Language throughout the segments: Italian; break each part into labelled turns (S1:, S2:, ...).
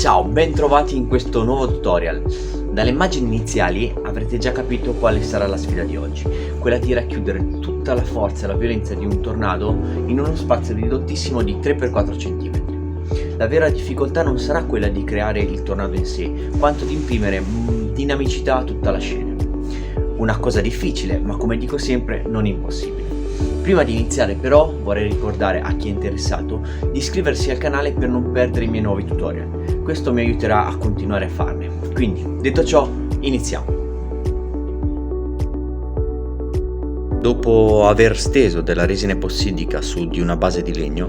S1: Ciao, ben trovati in questo nuovo tutorial. Dalle immagini iniziali avrete già capito quale sarà la sfida di oggi, quella di racchiudere tutta la forza e la violenza di un tornado in uno spazio ridottissimo di 3x4 cm. La vera difficoltà non sarà quella di creare il tornado in sé, quanto di imprimere dinamicità a tutta la scena. Una cosa difficile, ma come dico sempre, non impossibile. Prima di iniziare però vorrei ricordare a chi è interessato di iscriversi al canale per non perdere i miei nuovi tutorial. Questo mi aiuterà a continuare a farne. Quindi, detto ciò, iniziamo. Dopo aver steso della resina epossidica su di una base di legno,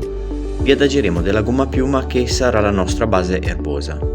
S1: vi adageremo della gomma a piuma che sarà la nostra base erbosa.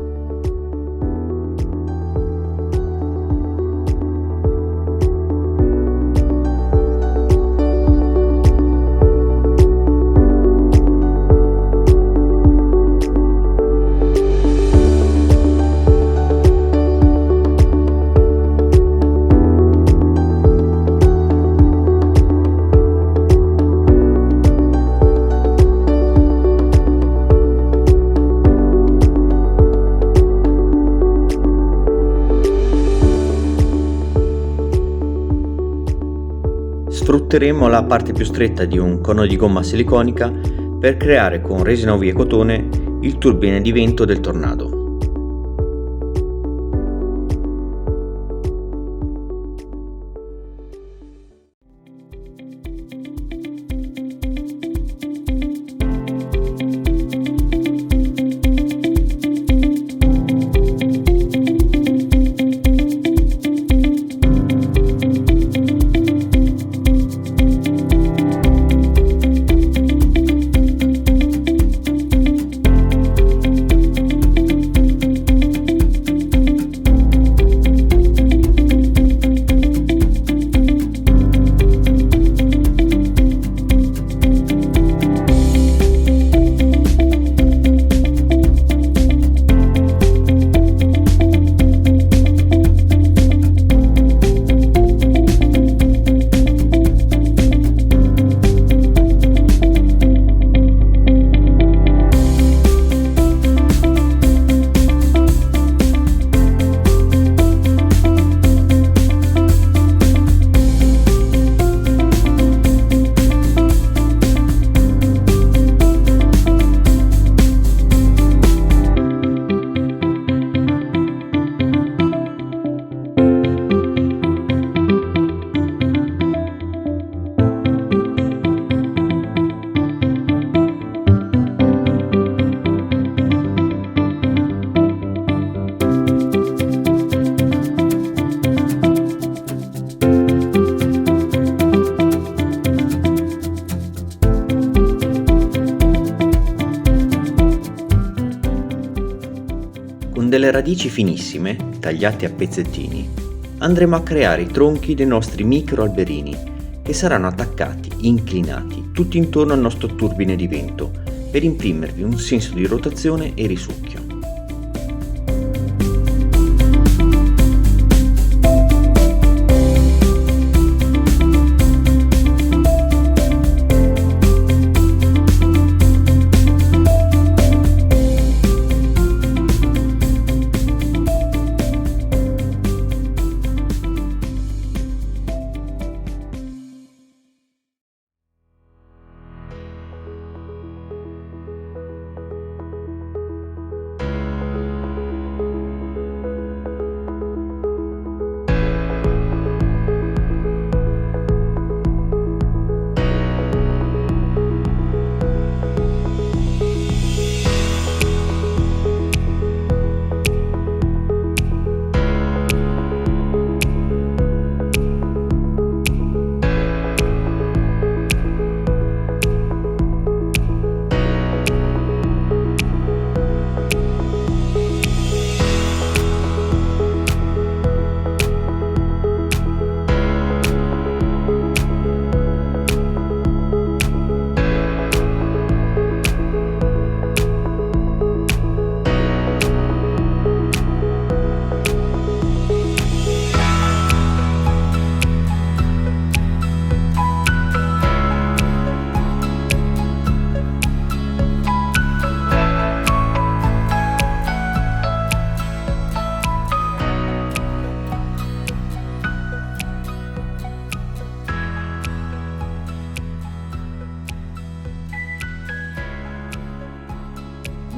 S1: Sfrutteremo la parte più stretta di un cono di gomma siliconica per creare con resina UV e cotone il turbine di vento del tornado. Con delle radici finissime, tagliate a pezzettini, andremo a creare i tronchi dei nostri micro alberini che saranno attaccati, inclinati, tutti intorno al nostro turbine di vento per imprimervi un senso di rotazione e risucchio.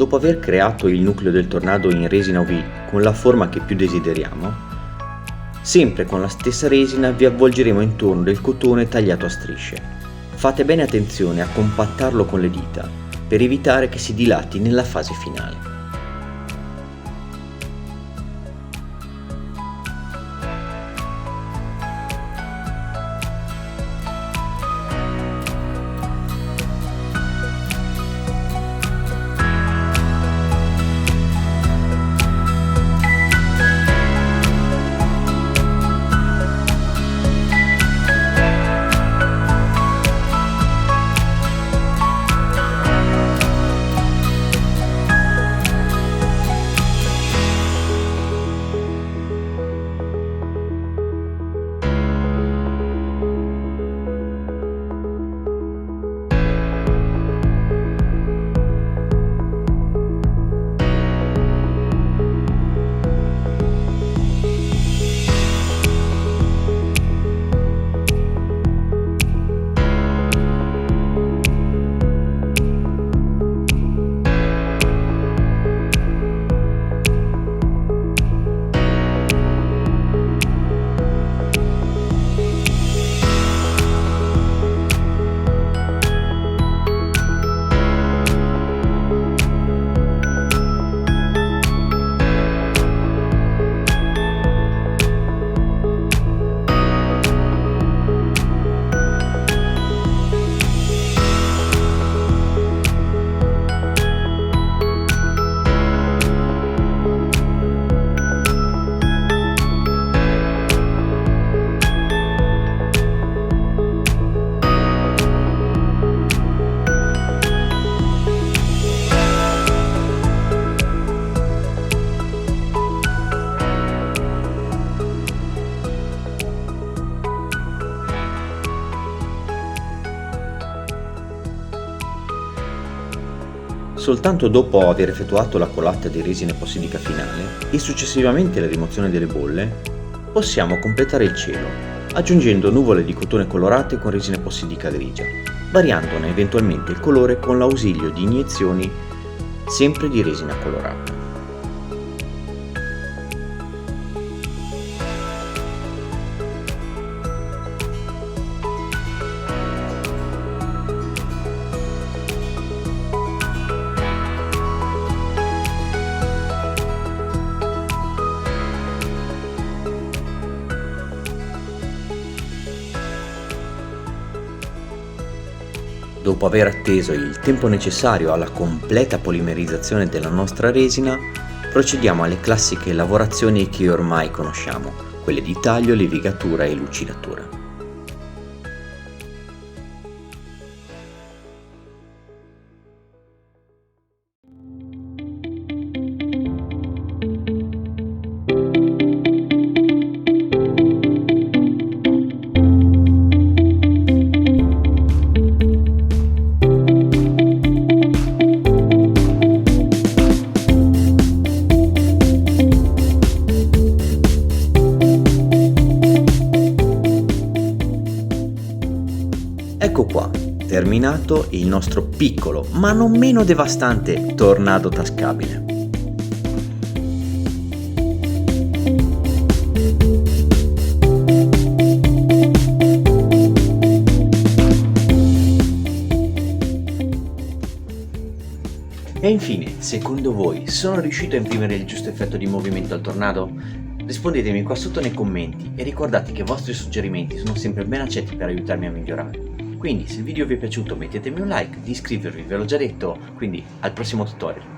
S1: dopo aver creato il nucleo del tornado in resina UV con la forma che più desideriamo, sempre con la stessa resina vi avvolgeremo intorno del cotone tagliato a strisce. Fate bene attenzione a compattarlo con le dita per evitare che si dilati nella fase finale. Soltanto dopo aver effettuato la colata di resina epossidica finale e successivamente la rimozione delle bolle, possiamo completare il cielo, aggiungendo nuvole di cotone colorate con resina epossidica grigia, variandone eventualmente il colore con l'ausilio di iniezioni sempre di resina colorata. Dopo aver atteso il tempo necessario alla completa polimerizzazione della nostra resina, procediamo alle classiche lavorazioni che ormai conosciamo, quelle di taglio, levigatura e lucidatura. Ecco qua, terminato il nostro piccolo, ma non meno devastante tornado tascabile. E infine, secondo voi, sono riuscito a imprimere il giusto effetto di movimento al tornado? Rispondetemi qua sotto nei commenti e ricordate che i vostri suggerimenti sono sempre ben accetti per aiutarmi a migliorare. Quindi se il video vi è piaciuto mettetemi un like, di iscrivervi ve l'ho già detto, quindi al prossimo tutorial.